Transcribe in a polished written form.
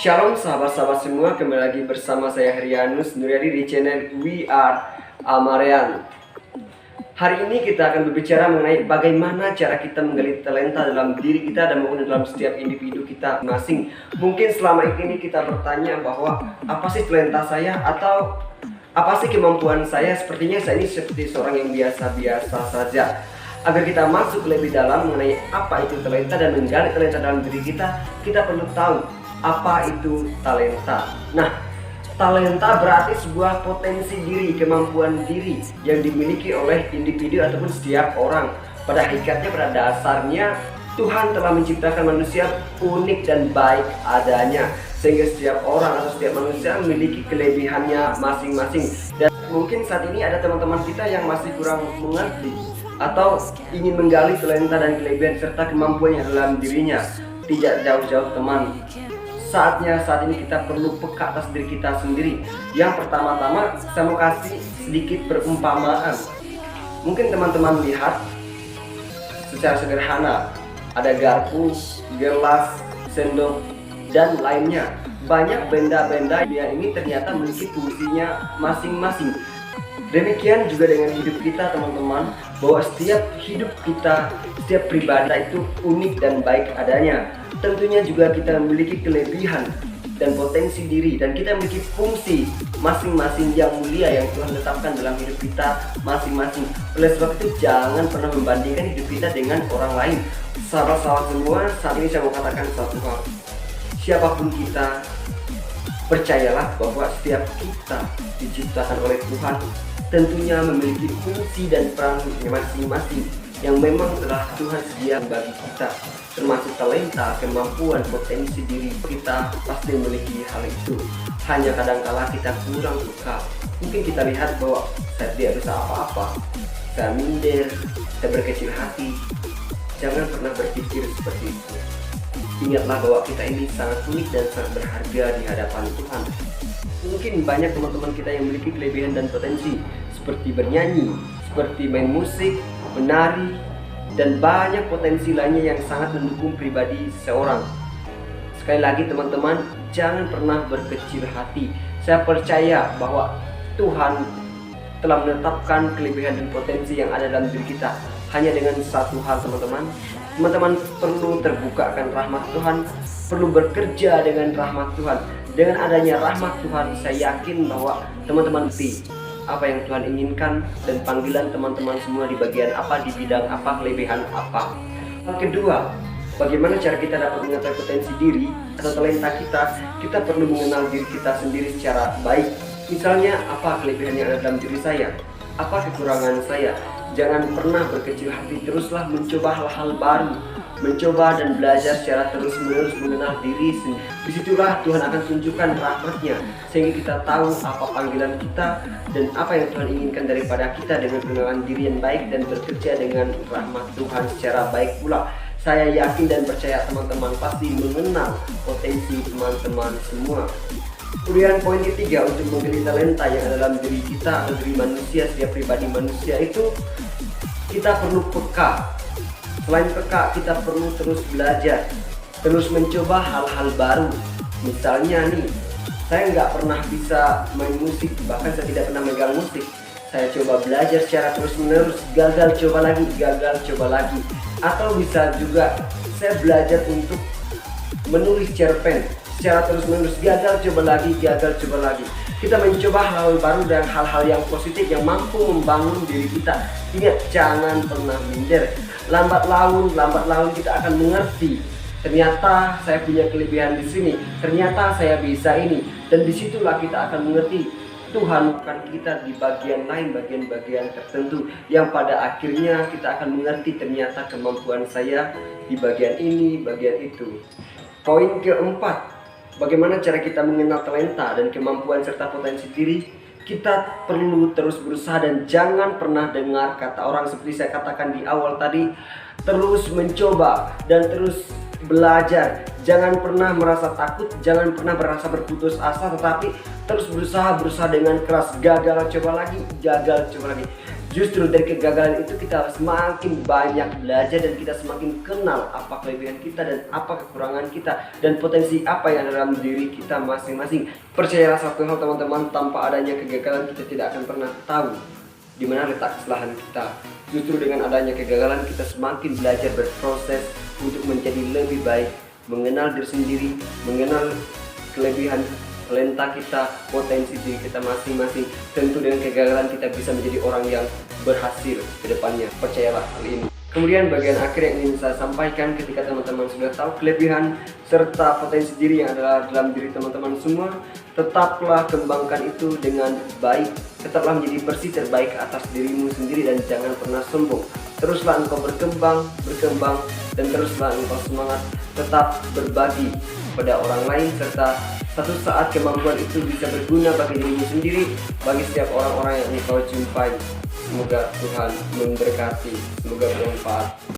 Shalom sahabat-sahabat semua, kembali lagi bersama saya Herianus Nuryadi di channel We Are Amarian. Hari ini kita akan berbicara mengenai bagaimana cara kita menggali talenta dalam diri kita dan maupun dalam setiap individu kita masing. Mungkin selama ini kita bertanya bahwa apa sih talenta saya atau apa sih kemampuan saya. Sepertinya saya ini seperti seorang yang biasa-biasa saja. Agar kita masuk lebih dalam mengenai apa itu talenta dan menggali talenta dalam diri kita, kita perlu tahu apa itu talenta. Nah, talenta berarti sebuah potensi diri, kemampuan diri yang dimiliki oleh individu ataupun setiap orang. Pada hakikatnya, pada dasarnya Tuhan telah menciptakan manusia unik dan baik adanya, sehingga setiap orang atau setiap manusia memiliki kelebihannya masing-masing. Dan mungkin saat ini ada teman-teman kita yang masih kurang mengerti atau ingin menggali talenta dan kelebihan serta kemampuan yang dalam dirinya. Tidak jauh-jauh teman, saatnya saat ini kita perlu peka atas diri kita sendiri. Yang pertama-tama saya mau kasih sedikit perumpamaan. Mungkin teman-teman lihat secara sederhana, ada garpu, gelas, sendok, dan lainnya. Banyak benda-benda yang ini ternyata memiliki fungsinya masing-masing. Demikian juga dengan hidup kita teman-teman, bahwa setiap hidup kita, setiap pribadi itu unik dan baik adanya. Tentunya juga kita memiliki kelebihan dan potensi diri, dan kita memiliki fungsi masing-masing yang mulia yang Tuhan tetapkan dalam hidup kita masing-masing. Oleh sebab itu jangan pernah membandingkan hidup kita dengan orang lain. Sahabat-sahabat semua, saat ini saya mau katakan satu hal. Siapapun kita, percayalah bahwa setiap kita diciptakan oleh Tuhan tentunya memiliki fungsi dan peran masing-masing yang memang telah Tuhan sediakan bagi kita, termasuk talenta, kemampuan, potensi diri kita pasti memiliki hal itu. Hanya kadangkala kita kurang peka. Mungkin kita lihat bahwa saya tidak bisa apa-apa, saya minder, saya berkecil hati. Jangan pernah berpikir seperti itu. Ingatlah bahwa kita ini sangat unik dan sangat berharga di hadapan Tuhan. Mungkin banyak teman-teman kita yang memiliki kelebihan dan potensi seperti bernyanyi, seperti main musik, menari, dan banyak potensi lainnya yang sangat mendukung pribadi seorang. Sekali lagi teman-teman, jangan pernah berkecil hati. Saya percaya bahwa Tuhan telah menetapkan kelebihan dan potensi yang ada dalam diri kita. Hanya dengan satu hal teman-teman, teman-teman perlu terbuka akan rahmat Tuhan, perlu bekerja dengan rahmat Tuhan. Dengan adanya rahmat Tuhan, saya yakin bahwa teman-teman ngerti apa yang Tuhan inginkan dan panggilan teman-teman semua di bagian apa, di bidang apa, kelebihan apa. Yang kedua, bagaimana cara kita dapat mengetahui potensi diri atau talenta kita? Kita perlu mengenal diri kita sendiri secara baik. Misalnya, apa kelebihan yang ada dalam diri saya? Apa kekurangan saya? Jangan pernah berkecil hati, teruslah mencoba hal-hal baru, mencoba dan belajar secara terus-menerus mengenal diri sendiri. Disitulah Tuhan akan tunjukkan rahmat-Nya, sehingga kita tahu apa panggilan kita dan apa yang Tuhan inginkan daripada kita dengan pengenalan diri yang baik dan bekerja dengan rahmat Tuhan secara baik pula. Saya yakin dan percaya teman-teman pasti mengenal potensi teman-teman semua. Kemudian poin ketiga, untuk menggali talenta yang ada dalam diri kita atau diri manusia, setiap pribadi manusia itu kita perlu peka. Selain peka, kita perlu terus belajar, terus mencoba hal-hal baru. Misalnya nih, saya nggak pernah bisa main musik, bahkan saya tidak pernah megang musik. Saya coba belajar secara terus-menerus, gagal coba lagi, gagal coba lagi. Atau bisa juga saya belajar untuk menulis cerpen secara terus-menerus, gagal coba lagi, gagal coba lagi. Kita mencoba hal-hal baru dan hal-hal yang positif yang mampu membangun diri kita. Ingat, jangan pernah minder. Lambat laun kita akan mengerti. Ternyata saya punya kelebihan di sini. Ternyata saya bisa ini. Dan disitulah kita akan mengerti Tuhan bukan kita di bagian lain, bagian-bagian tertentu yang pada akhirnya kita akan mengerti ternyata kemampuan saya di bagian ini, bagian itu. Poin keempat, bagaimana cara kita mengenal talenta dan kemampuan serta potensi diri? Kita perlu terus berusaha dan jangan pernah dengar kata orang seperti saya katakan di awal tadi. Terus mencoba dan terus belajar. Jangan pernah merasa takut, jangan pernah merasa berputus asa, tetapi terus berusaha dengan keras. Gagal coba lagi, gagal coba lagi. Justru dari kegagalan itu kita semakin banyak belajar dan kita semakin kenal apa kelebihan kita dan apa kekurangan kita dan potensi apa yang ada dalam diri kita masing-masing. Percayalah satu hal teman-teman, tanpa adanya kegagalan kita tidak akan pernah tahu di mana letak kesalahan kita. Justru dengan adanya kegagalan kita semakin belajar berproses untuk menjadi lebih baik, mengenal diri sendiri, mengenal kelebihan talenta kita, potensi diri kita masing-masing. Tentu dengan kegagalan kita bisa menjadi orang yang berhasil ke depannya, percayalah hal ini. Kemudian bagian akhir yang ingin saya sampaikan, ketika teman-teman sudah tahu kelebihan serta potensi diri yang ada dalam diri teman-teman semua, tetaplah kembangkan itu dengan baik. Tetaplah menjadi versi terbaik atas dirimu sendiri dan jangan pernah sombong. Teruslah engkau berkembang, dan teruslah engkau semangat, tetap berbagi pada orang lain, serta satu saat kemampuan itu bisa berguna bagi dirimu sendiri, bagi setiap orang-orang yang engkau jumpai. Semoga Tuhan memberkati, semoga bermanfaat.